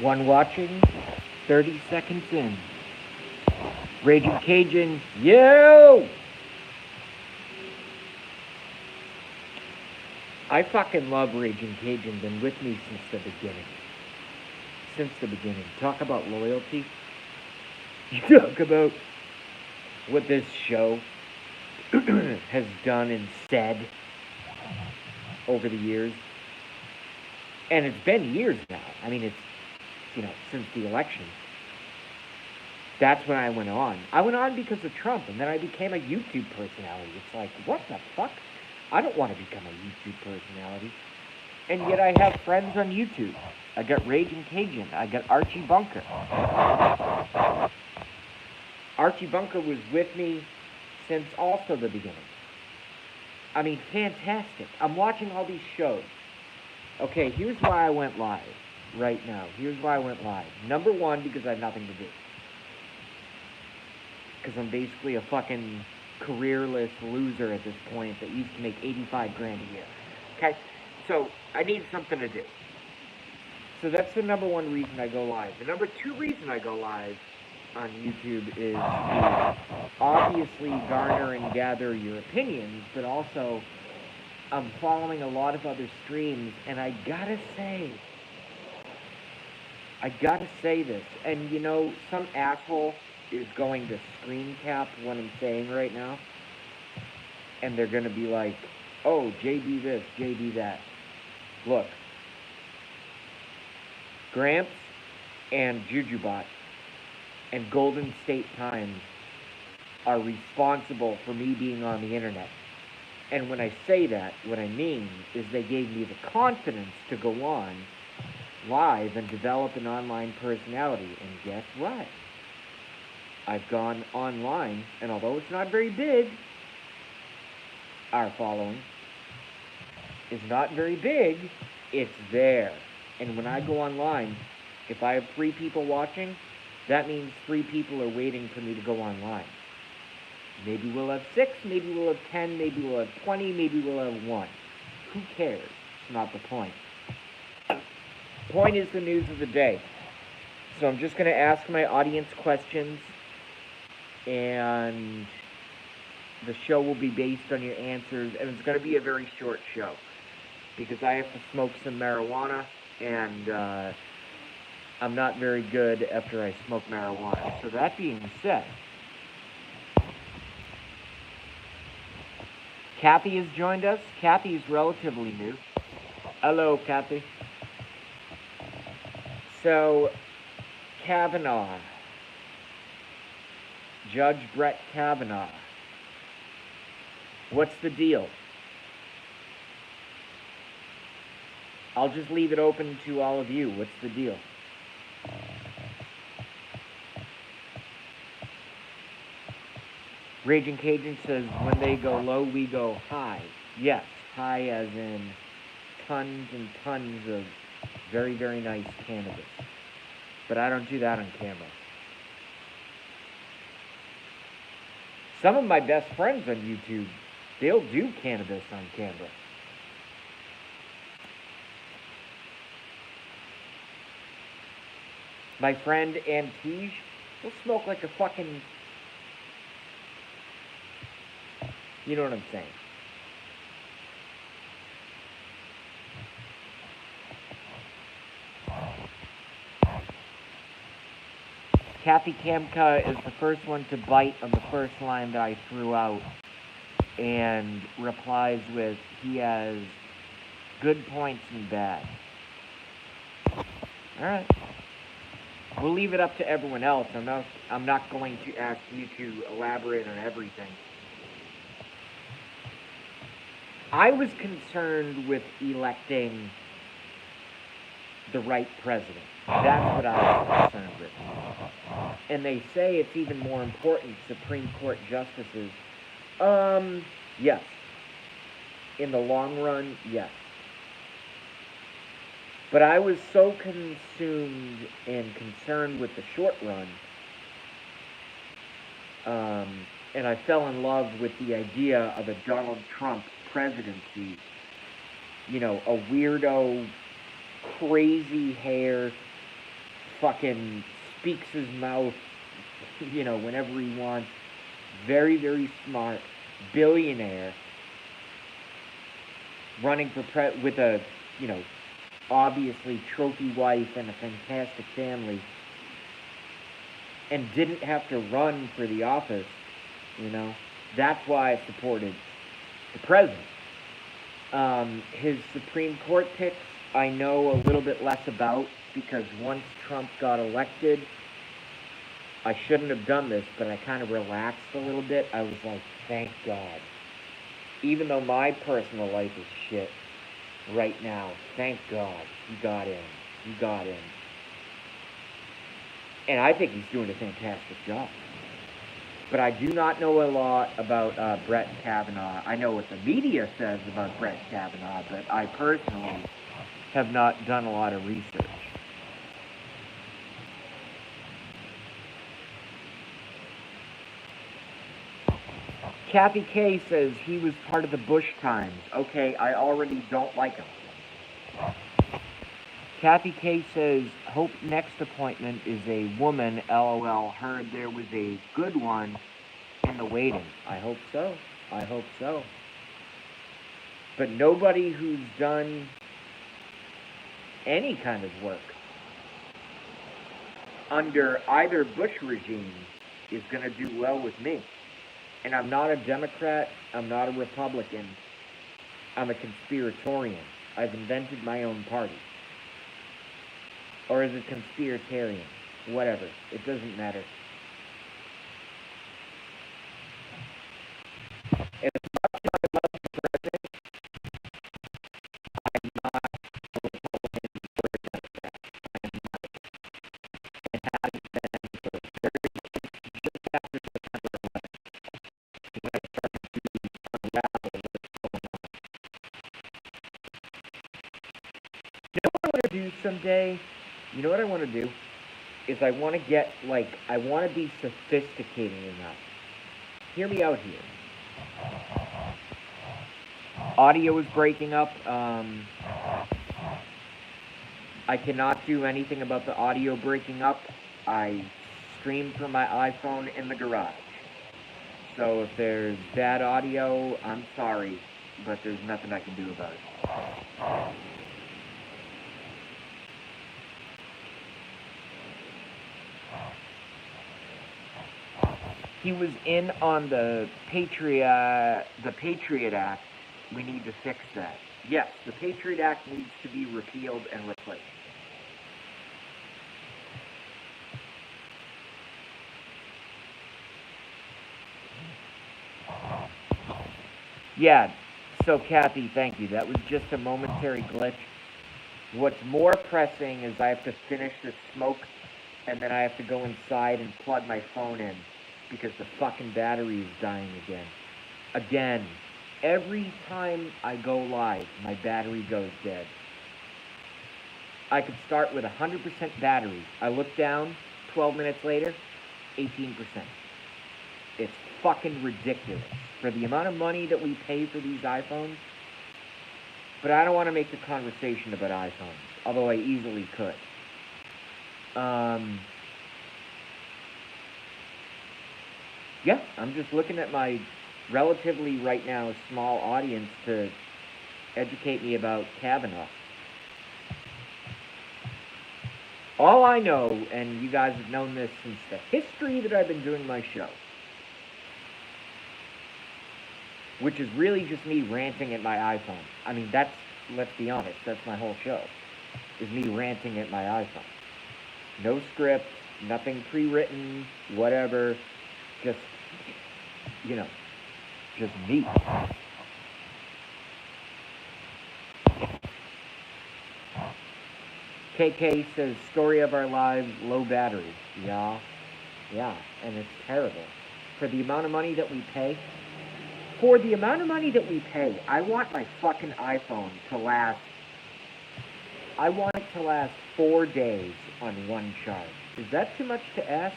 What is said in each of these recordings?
One watching, 30 seconds in. Raging Cajun, yo! I fucking love Raging Cajun, been with me since the beginning. Since the beginning. Talk about loyalty. You talk about what this show has done and said over the years. And it's been years now. I mean, since the election. That's when I went on. I went on because of Trump, and then I became a YouTube personality. It's like, what the fuck? I don't want to become a YouTube personality. And yet I have friends on YouTube. I got Raging Cajun. I got Archie Bunker. Archie Bunker was with me since also the beginning. I mean, fantastic. I'm watching all these shows. Okay, here's why I went live right now. Here's why I went live. Number one, because I have nothing to do. Because I'm basically a fucking careerless loser at this point that used to make 85 grand a year. Okay? So I need something to do. So that's the number one reason I go live. The number two reason I go live on YouTube is to obviously garner and gather your opinions, but also I'm following a lot of other streams, and I gotta say this, and some asshole is going to screen cap what I'm saying right now, and they're gonna be like, oh, JB this, JB that. Look, Gramps and Jujubot and Golden State Times are responsible for me being on the internet. And when I say that, what I mean is they gave me the confidence to go on live and develop an online personality. And guess what? I've gone online, and although it's not very big, our following is not very big, it's there. And when I go online, if I have 3 people watching, that means 3 people are waiting for me to go online. Maybe we'll have 6, maybe we'll have 10, maybe we'll have 20, maybe we'll have 1. Who cares? It's not the point. Point is the news of the day. So I'm just going to ask my audience questions, and the show will be based on your answers, and it's going to be a very short show because I have to smoke some marijuana, and I'm not very good after I smoke marijuana. So that being said, Kathy has joined us. Kathy is relatively new. Hello, Kathy. So, Kavanaugh. Judge Brett Kavanaugh. What's the deal? I'll just leave it open to all of you. What's the deal? Raging Cajun says, when they go low, we go high. Yes, high as in tons and tons of very, very nice cannabis. But I don't do that on camera. Some of my best friends on YouTube, they'll do cannabis on camera. My friend Antige will smoke like a fucking... You know what I'm saying? Kathy Kamka is the first one to bite on the first line that I threw out and replies with, he has good points and bad. Alright. We'll leave it up to everyone else. I'm not going to ask you to elaborate on everything. I was concerned with electing the right president. That's what I was concerned with. And they say it's even more important, Supreme Court justices. Yes. In the long run, yes. But I was so consumed and concerned with the short run, and I fell in love with the idea of a Donald Trump presidency. A weirdo, crazy hair, fucking speaks his mouth, whenever he wants. Very, very smart. Billionaire. Running for with a, obviously trophy wife and a fantastic family. And didn't have to run for the office, That's why I supported the president. His Supreme Court picks, I know a little bit less about, because once Trump got elected, I shouldn't have done this, but I kind of relaxed a little bit. I was like, thank God. Even though my personal life is shit right now, thank God he got in. He got in. And I think he's doing a fantastic job. But I do not know a lot about Brett Kavanaugh. I know what the media says about Brett Kavanaugh, but I personally have not done a lot of research. Kathy K says he was part of the Bush times. Okay, I already don't like him. Kathy K says, hope next appointment is a woman. LOL. Heard there was a good one in the waiting. I hope so. I hope so. But nobody who's done any kind of work under either Bush regime is going to do well with me. And I'm not a Democrat. I'm not a Republican. I'm a conspiratorian. I've invented my own party. Or is it conspiratarian? Whatever. It doesn't matter. As much as I love the president, I'm not a Republican or a Democrat. I'm not. And haven't been for just after September 11th. When I started to unravel what's going on. You know what I want to do someday? You know what I want to do? Is I want to get, I want to be sophisticated enough. Hear me out here. Audio is breaking up. I cannot do anything about the audio breaking up. I stream from my iPhone in the garage. So if there's bad audio, I'm sorry, but there's nothing I can do about it. He was in on the Patriot Act. We need to fix that. Yes, the Patriot Act needs to be repealed and replaced. Yeah, so Kathy, thank you. That was just a momentary glitch. What's more pressing is I have to finish this smoke, and then I have to go inside and plug my phone in, because the fucking battery is dying again. Again. Every time I go live, my battery goes dead. I could start with 100% battery. I look down, 12 minutes later, 18%. It's fucking ridiculous for the amount of money that we pay for these iPhones. But I don't want to make the conversation about iPhones, although I easily could. Yeah, I'm just looking at my relatively, right now, small audience to educate me about Kavanaugh. All I know, and you guys have known this since the history that I've been doing my show, which is really just me ranting at my iPhone. I mean, let's be honest, that's my whole show, is me ranting at my iPhone. No script, nothing pre-written, whatever, just, just me. KK says, story of our lives, low battery. Yeah, and it's terrible. For the amount of money that we pay, I want my fucking iPhone to last, 4 days on one charge. Is that too much to ask?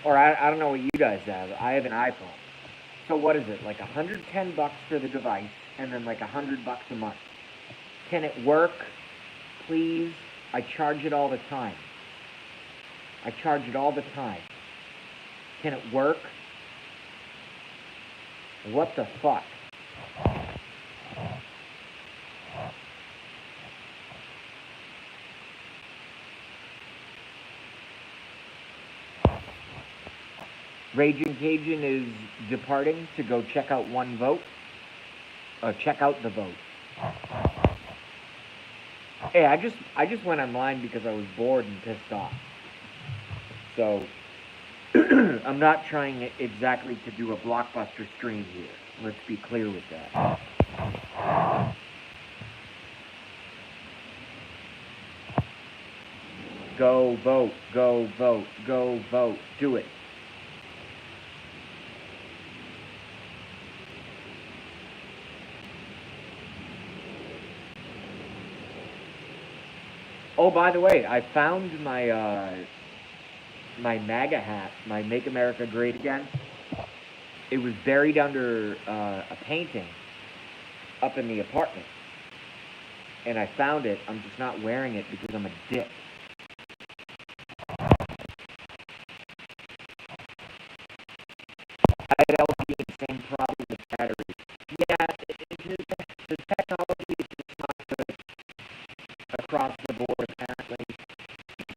Or I don't know what you guys have. I have an iPhone. So what is it? Like $110 for the device, and then like $100 a month. Can it work? Please. I charge it all the time. I charge it all the time. Can it work? What the fuck? Raging Cajun is departing to go check out one vote. Check out the vote. Hey, I just went online because I was bored and pissed off. So I'm not trying exactly to do a blockbuster stream here. Let's be clear with that. Go vote, go vote, go vote. Do it. Oh, by the way, I found my my MAGA hat, my Make America Great Again. It was buried under a painting up in the apartment. And I found it. I'm just not wearing it because I'm a dick. I had LG the same problem with batteries. Yeah, the technology is just not good across the board, apparently.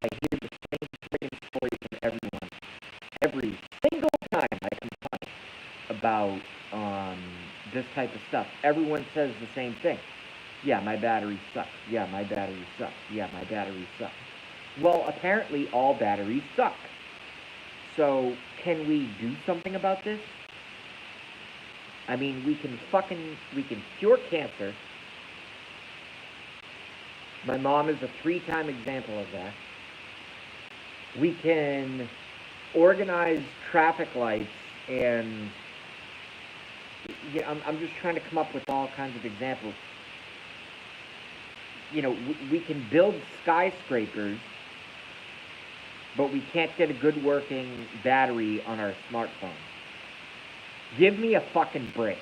I hear the same freaking story from everyone. Every single time I complain about this type of stuff, everyone says the same thing. Yeah, my battery sucks. Yeah, my battery sucks. Yeah, my battery sucks. Well, apparently all batteries suck. So, can we do something about this? I mean, we can cure cancer. My mom is a 3-time example of that. We can organize traffic lights and yeah, I'm just trying to come up with all kinds of examples. You know, we can build skyscrapers, but we can't get a good working battery on our smartphone. Give me a fucking break.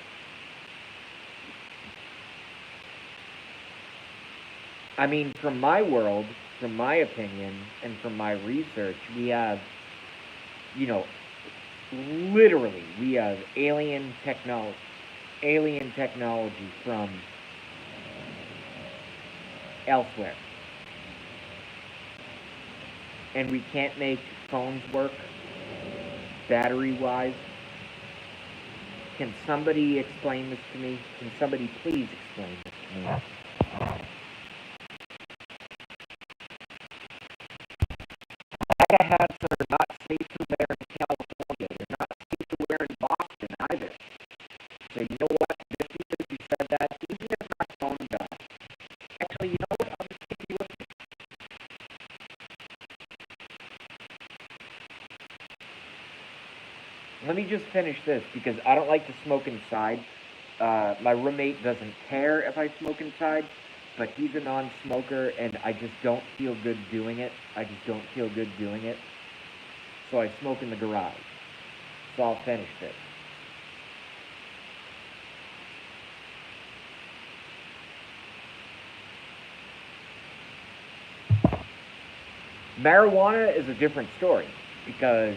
I mean, from my world, from my opinion, and from my research, we have, you know, literally, we have alien technology from elsewhere. And we can't make phones work battery-wise. Can somebody explain this to me? Can somebody please explain this to me? MAGA hats are not safe to wear in California. They're not safe to wear in Boston either. So you know what? Just because you said that, even if my phone dies. Actually, you know what? I'll just take you with me. Let me just finish this because I don't like to smoke inside. My roommate doesn't care if I smoke inside, but he's a non-smoker and I just don't feel good doing it. So I smoke in the garage. So I'll finish this. Marijuana is a different story because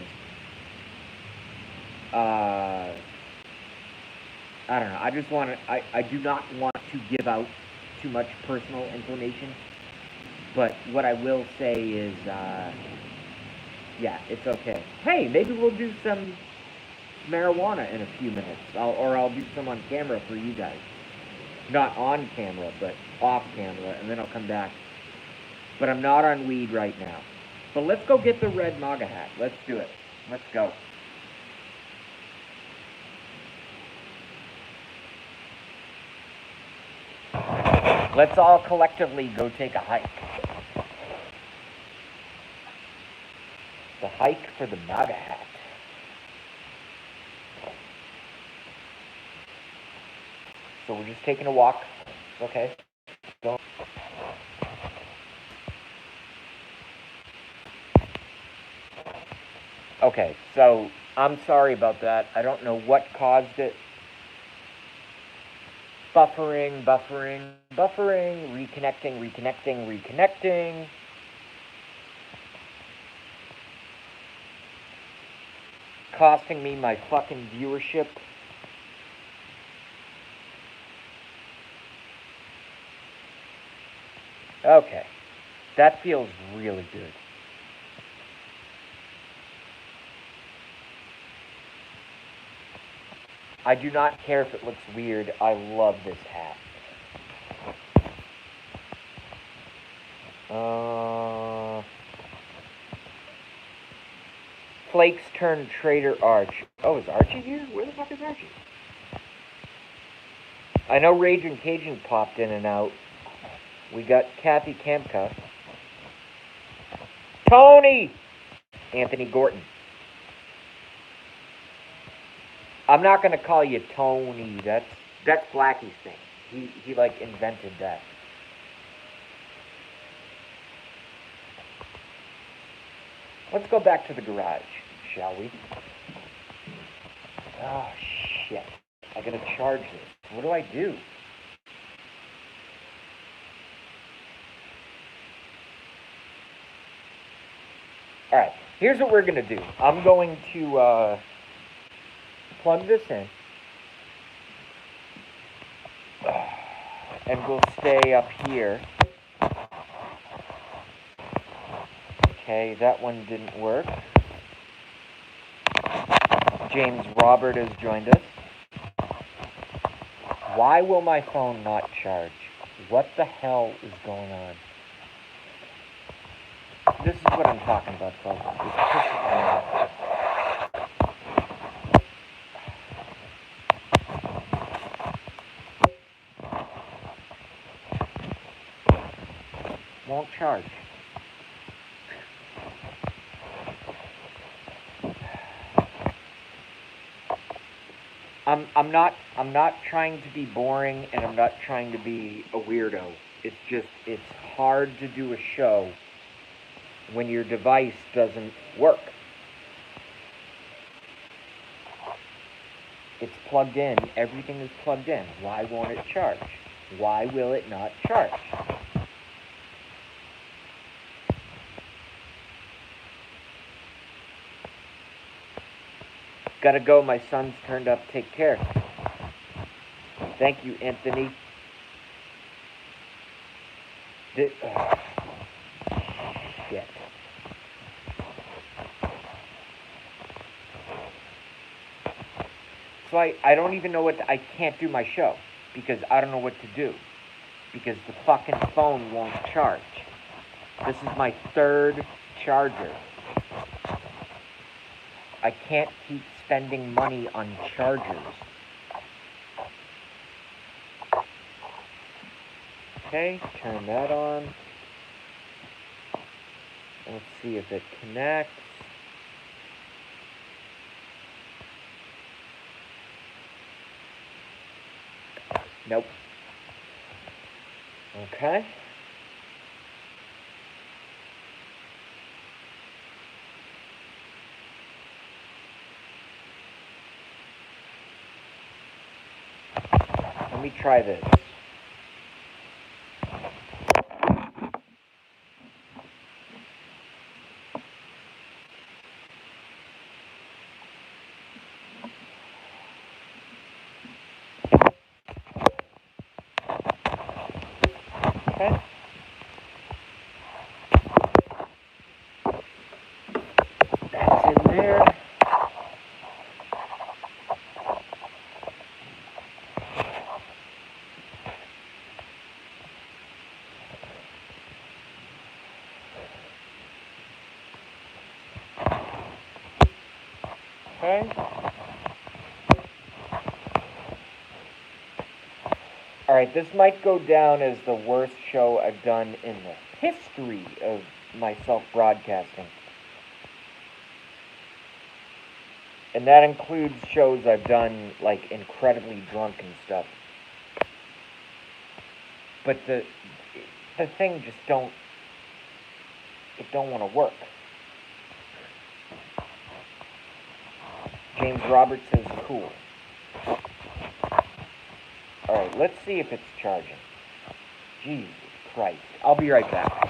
I don't know. I do not want to give out too much personal information. But what I will say is, yeah, it's okay. Hey, maybe we'll do some marijuana in a few minutes. I'll do some on camera for you guys. Not on camera, but off camera, and then I'll come back. But I'm not on weed right now. But let's go get the red MAGA hat. Let's do it. Let's go. Let's all collectively go take a hike. The hike for the MAGA hat. So we're just taking a walk. Okay. Go. Okay, so I'm sorry about that. I don't know what caused it. Buffering, reconnecting. Costing me my fucking viewership. Okay. That feels really good. I do not care if it looks weird. I love this hat. Flakes turned Trader Arch. Oh, is Archie here? Where the fuck is Archie? I know Raging Cajun popped in and out. We got Kathy Kamka. Tony! Anthony Gorton. I'm not gonna call you Tony. That's Blackie's thing. He like invented that. Let's go back to the garage, shall we? Oh shit. I gotta charge this. What do I do? Alright, here's what we're gonna do. I'm going to plug this in. And we'll stay up here. Okay, that one didn't work. James Robert has joined us. Why will my phone not charge? What the hell is going on? This is what I'm talking about, folks. It's pushing me off. Won't charge. I'm not trying to be boring, and I'm not trying to be a weirdo. It's hard to do a show when your device doesn't work. It's plugged in. Everything is plugged in. Why won't it charge? Why will it not charge? Gotta go. My son's turned up. Take care. Thank you, Anthony. Shit. So I don't even know I can't do my show because I don't know what to do because the fucking phone won't charge. This is my third charger. I can't keep spending money on chargers. Okay, turn that on. Let's see if it connects. Nope. Okay. Let me try this. Okay. That's in there. Okay. Alright, this might go down as the worst show I've done in the history of myself broadcasting. And that includes shows I've done, like, incredibly drunk and stuff. But the thing just don't want to work. James Roberts says cool. Alright, let's see if it's charging. Jesus Christ. I'll be right back.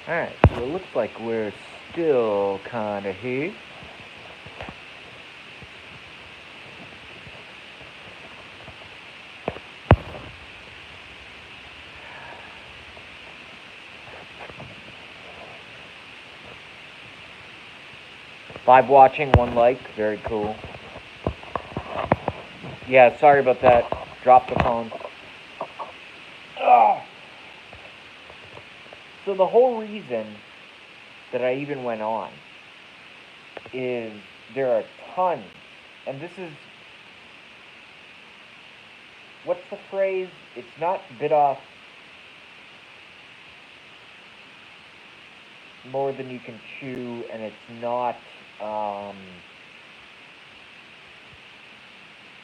Alright, so it looks like we're still kinda here. Five watching, one like, very cool. Yeah, sorry about that. Drop the phone. Ugh. So the whole reason that I even went on is there are tons, and this is, what's the phrase? It's not bit off. more than you can chew, and it's not,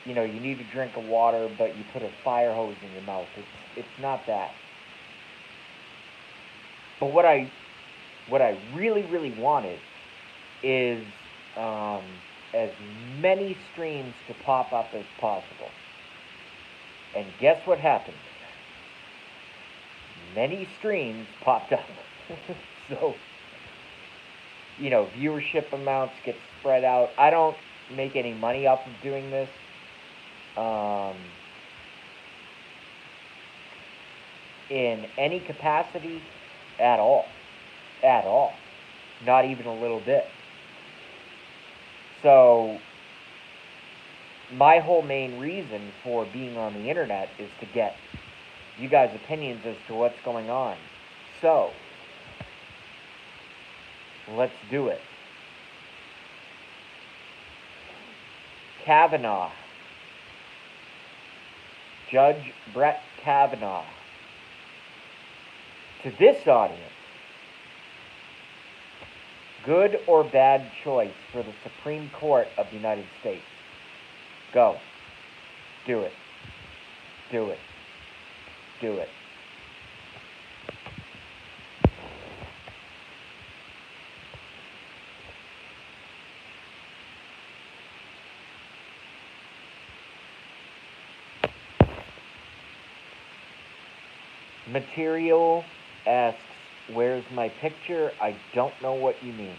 you need a drink of water, but you put a fire hose in your mouth. It's not that. But what I really really wanted is um, as many streams to pop up as possible. And guess what happened? Many streams popped up. So, viewership amounts get spread out. I don't make any money off of doing this. Um, in any capacity at all. At all. Not even a little bit. So, my whole main reason for being on the internet is to get you guys' opinions as to what's going on. So, let's do it. Kavanaugh. Judge Brett Kavanaugh. To this audience, good or bad choice for the Supreme Court of the United States? Go. Do it. Do it. Do it. Material asks, where's my picture? I don't know what you mean.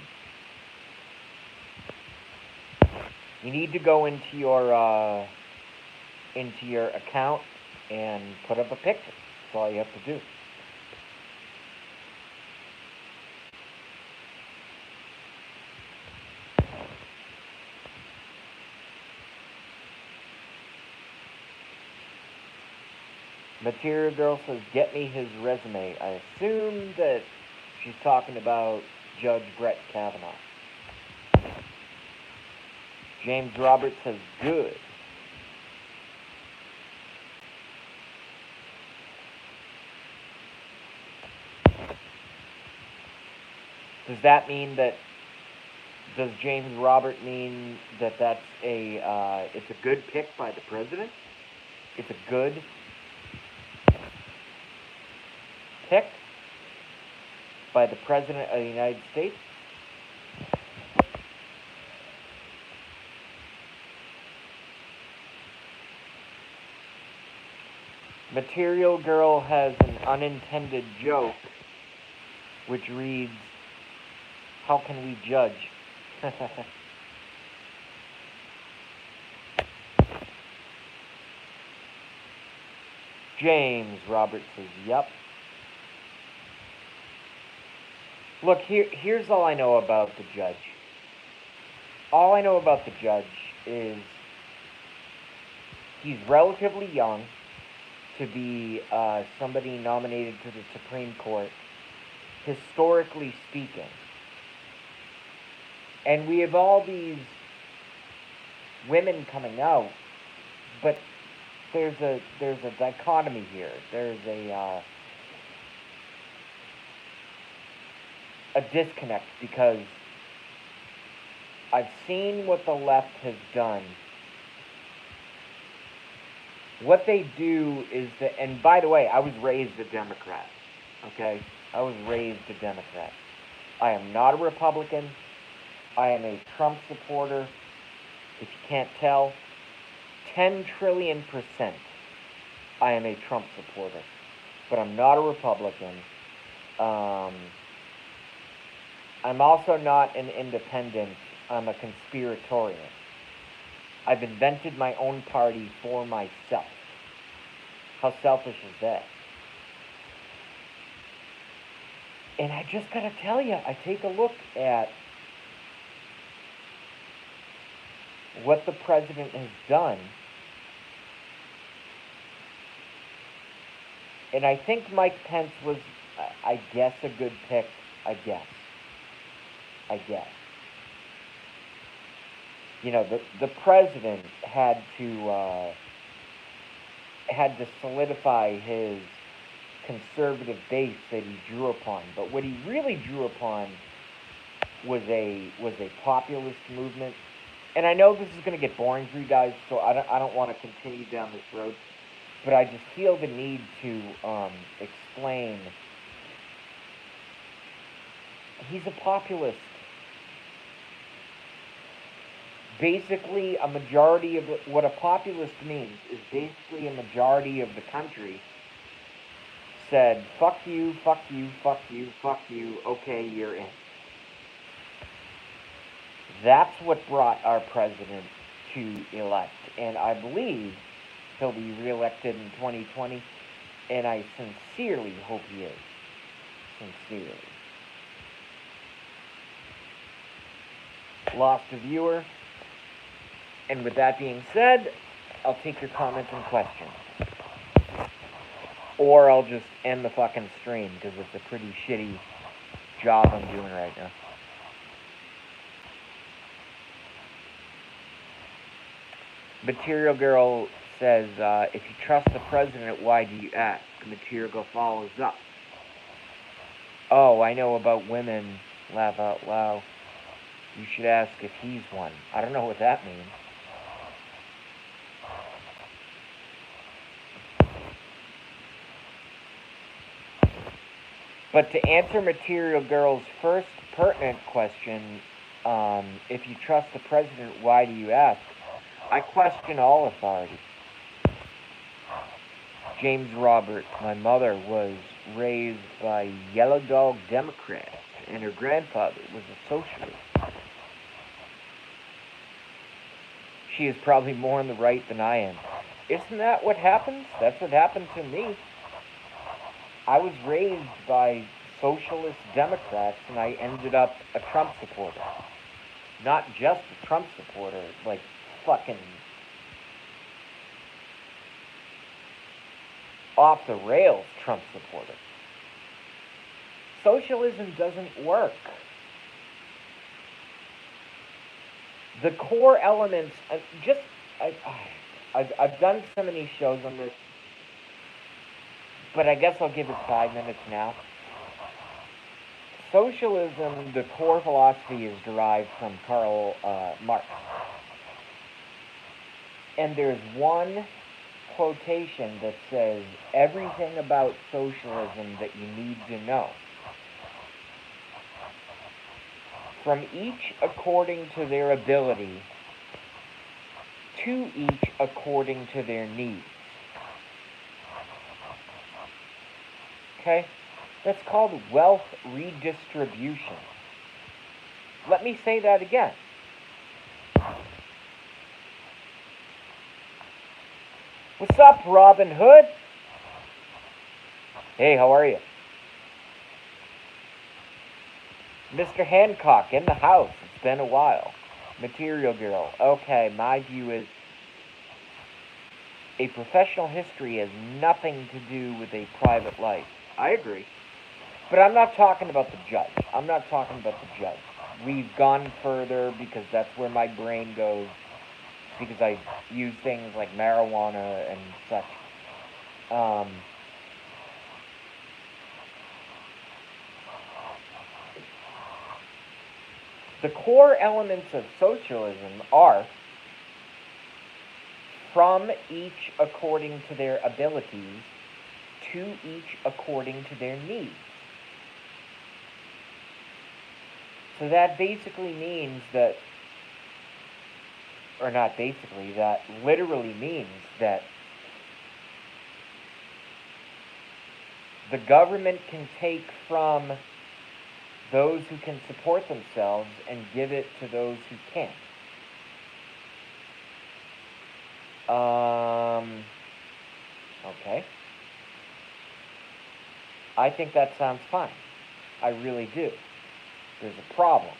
You need to go into your account and put up a picture. That's all you have to do. Material Girl says, get me his resume. I assume that she's talking about Judge Brett Kavanaugh. James Roberts says, good. Does that mean that, does James Robert mean that it's a good pick by the president? It's a good pick by the President of the United States? Material Girl has an unintended joke which reads, how can we judge? James Roberts says, yep. Look, here's all I know about the judge. All I know about the judge is he's relatively young to be somebody nominated to the Supreme Court, historically speaking. And we have all these women coming out, but there's a dichotomy here. There's a disconnect, because I've seen what the left has done. What they do is that, and by the way, I was raised a Democrat, okay? I was raised a Democrat. I am not a Republican. I am a Trump supporter. If you can't tell, 10 trillion% I am a Trump supporter. But I'm not a Republican. I'm also not an independent. I'm a conspiratorian. I've invented my own party for myself. How selfish is that? And I just gotta tell you, I take a look at what the president has done, and I think Mike Pence was, I guess, a good pick. I guess. The president had to solidify his conservative base that he drew upon. But what he really drew upon was a populist movement. And I know this is going to get boring for you guys, so I don't want to continue down this road. But I just feel the need to explain. He's a populist. Basically, a majority of what a populist means is basically a majority of the country said, fuck you, fuck you, fuck you, fuck you, okay, you're in. That's what brought our president to elect. And I believe he'll be reelected in 2020. And I sincerely hope he is. Sincerely. Lost a viewer. And with that being said, I'll take your comments and questions. Or I'll just end the fucking stream because it's a pretty shitty job I'm doing right now. Material Girl says, if you trust the president, why do you ask? Material Girl follows up. Oh, I know about women. Laugh out loud. You should ask if he's one. I don't know what that means. But to answer Material Girl's first pertinent question, if you trust the president, why do you ask? I question all authority. James Robert, my mother was raised by Yellow Dog Democrats, and her grandfather was a socialist. She is probably more on the right than I am. Isn't that what happens? That's what happened to me. I was raised by socialist Democrats, and I ended up a Trump supporter. Not just a Trump supporter, like fucking off the rails Trump supporter. Socialism doesn't work. The core elements, I've done so many shows on this, but I guess I'll give it 5 minutes now. Socialism, the core philosophy is derived from Karl Marx. And there's one quotation that says everything about socialism that you need to know. From each according to their ability, to each according to their needs. Okay? That's called wealth redistribution. Let me say that again. What's up, Robin Hood? Hey, how are you? Mr. Hancock in the house. It's been a while. Material Girl. Okay, my view is a professional history has nothing to do with a private life. I agree. But I'm not talking about the judge. I'm not talking about the judge. We've gone further because that's where my brain goes. Because I use things like marijuana and such. The core elements of socialism are from each according to their abilities, to each according to their needs. So that basically means that, or not basically, that literally means that the government can take from those who can support themselves and give it to those who can't. Okay. I think that sounds fine. I really do. There's a problem.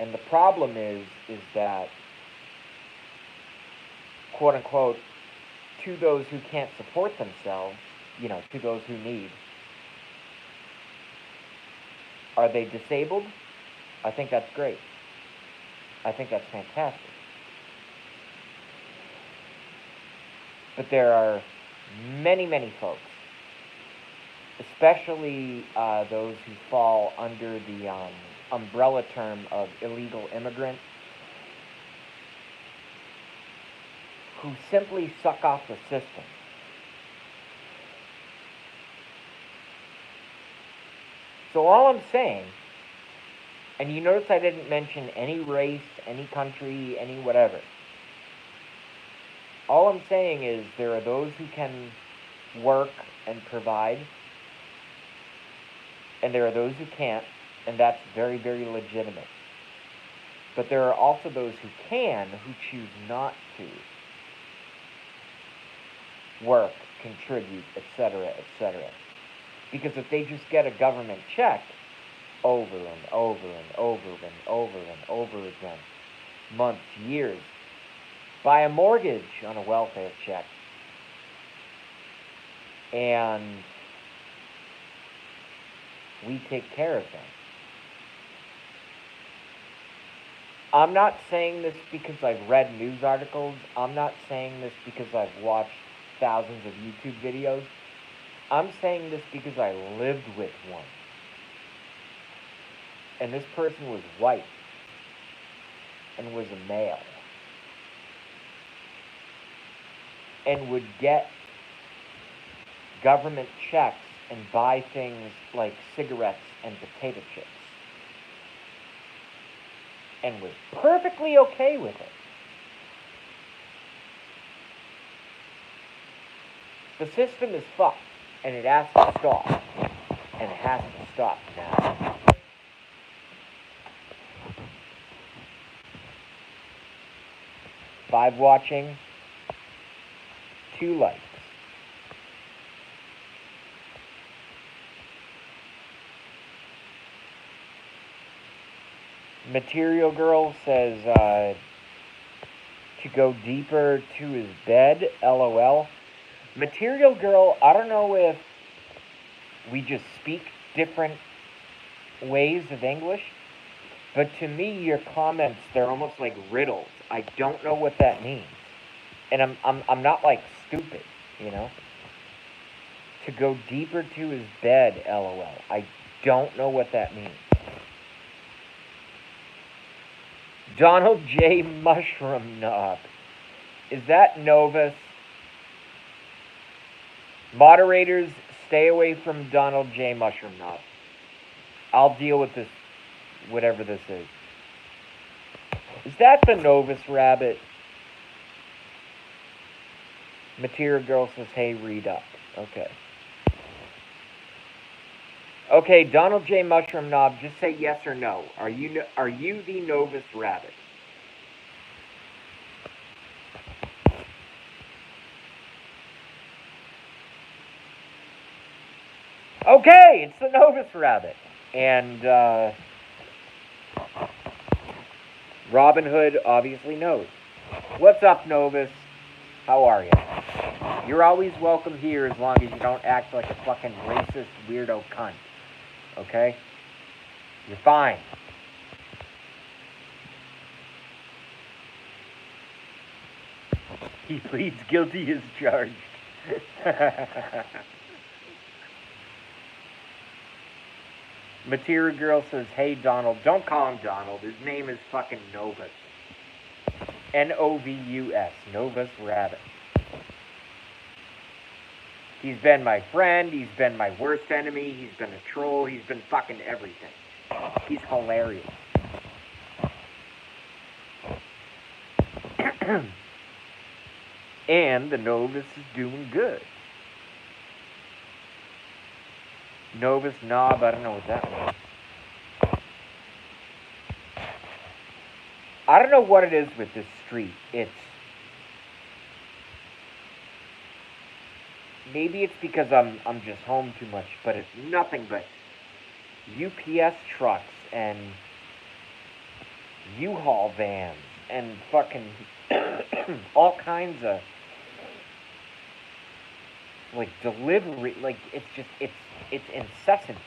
And the problem is that, quote unquote, to those who can't support themselves, to those who need, are they disabled? I think that's great. I think that's fantastic. But there are many, many folks, especially those who fall under the umbrella term of illegal immigrant, who simply suck off the system. So all I'm saying, and you notice I didn't mention any race, any country, any whatever. All I'm saying is there are those who can work and provide, and there are those who can't, and that's very, very legitimate. But there are also those who can, who choose not to work, contribute, etc., etc. Because if they just get a government check over and over and over and over and over again, months, years, buy a mortgage on a welfare check, and we take care of them. I'm not saying this because I've read news articles. I'm not saying this because I've watched thousands of YouTube videos. I'm saying this because I lived with one. And this person was white and was a male. And would get government checks and buy things like cigarettes and potato chips. And was perfectly okay with it. The system is fucked, and it has to stop. And it has to stop now. 5 watching, 2 likes. Material Girl says to go deeper to his bed, LOL. Material Girl, I don't know if we just speak different ways of English, but to me your comments, they're almost like riddles. I don't know what that means. And I'm not like stupid, you know? To go deeper to his bed, LOL. I don't know what that means. Donald J. Mushroom Knob. Is that Novus? Moderators, stay away from Donald J. Mushroom Knob. I'll deal with this, whatever this is. Is that the Novus Rabbit? Material Girl says, hey, read up. Okay. Okay, Donald J. Mushroom Knob, just say yes or no. Are you the Novus Rabbit? Okay, it's the Novus Rabbit. And Robin Hood obviously knows. What's up, Novus? How are you? You're always welcome here as long as you don't act like a fucking racist weirdo cunt. Okay? You're fine. He pleads guilty as charged. Material Girl says, hey, Donald. Don't call him Donald. His name is fucking Novus. Novus. Novus Rabbit. He's been my friend. He's been my worst enemy. He's been a troll. He's been fucking everything. He's hilarious. And the Novus is doing good. Novus Knob, I don't know what that means. I don't know what it is with this street. Maybe it's because I'm just home too much, but it's nothing but UPS trucks and U-Haul vans and fucking all kinds of like delivery, like it's incessant.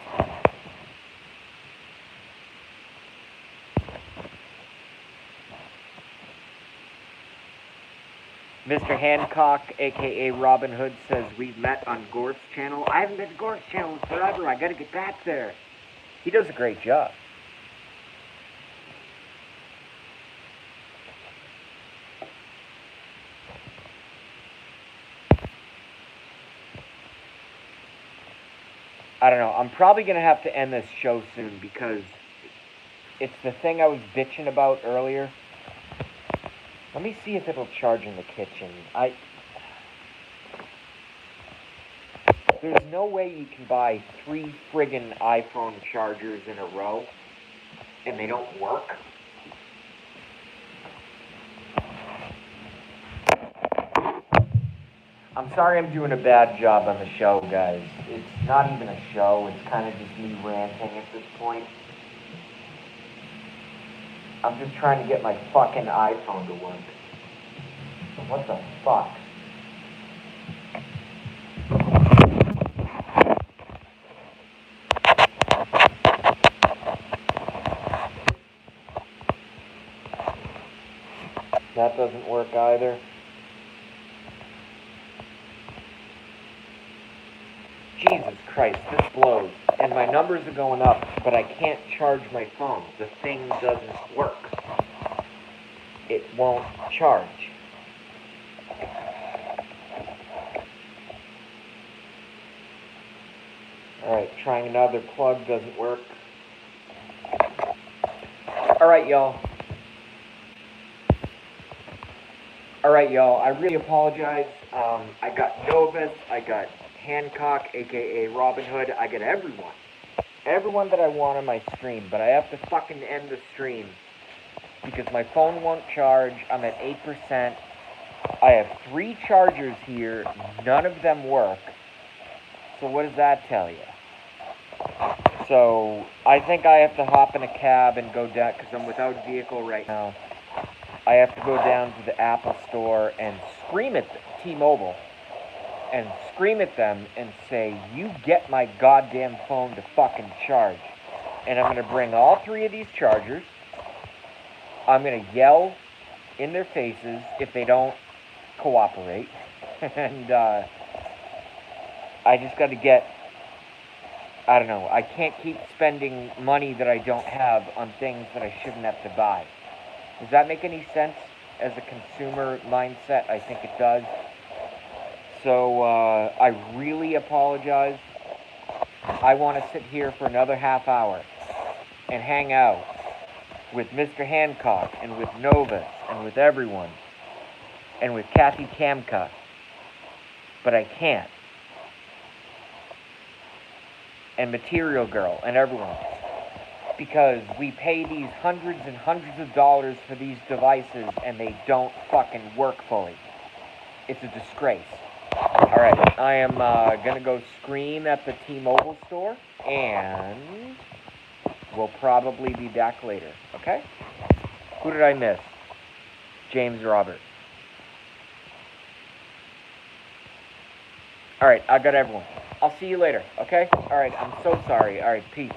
Mr. Hancock, aka Robin Hood, says we've met on Gorf's channel. I haven't been to Gorf's channel in forever. I gotta get back there. He does a great job. I don't know. I'm probably gonna have to end this show soon because it's the thing I was bitching about earlier. Let me see if it'll charge in the kitchen. There's no way you can buy 3 friggin' iPhone chargers in a row and they don't work. I'm sorry I'm doing a bad job on the show, guys. It's not even a show. It's kind of just me ranting at this point. I'm just trying to get my fucking iPhone to work. What the fuck? That doesn't work either. Jesus Christ, this blows. And my numbers are going up, but I can't charge my phone. The thing doesn't work. It won't charge. Alright, trying another plug, doesn't work. Alright, y'all. I really apologize. I got Novus, I got Hancock, aka Robin Hood, I got everyone. Everyone that I want on my stream, but I have to fucking end the stream because my phone won't charge. I'm at 8%. I have 3 chargers here. None of them work. So what does that tell you? So I think I have to hop in a cab and go down because I'm without a vehicle right now. I have to go down to the Apple store and scream at T-Mobile and scream at them and say, you get my goddamn phone to fucking charge. And I'm going to bring all 3 of these chargers. I'm going to yell in their faces if they don't cooperate. And I just got to get, I don't know, I can't keep spending money that I don't have on things that I shouldn't have to buy. Does that make any sense as a consumer mindset? I think it does. So I really apologize. I want to sit here for another half hour and hang out with Mr. Hancock and with Novus and with everyone and with Kathy Kamka. But I can't. And Material Girl and everyone. Because we pay these hundreds and hundreds of dollars for these devices and they don't fucking work fully. It's a disgrace. Alright, I am gonna go scream at the T-Mobile store and we'll probably be back later, okay? Who did I miss? James Robert. Alright, I got everyone. I'll see you later, okay? Alright, I'm so sorry. Alright, peace.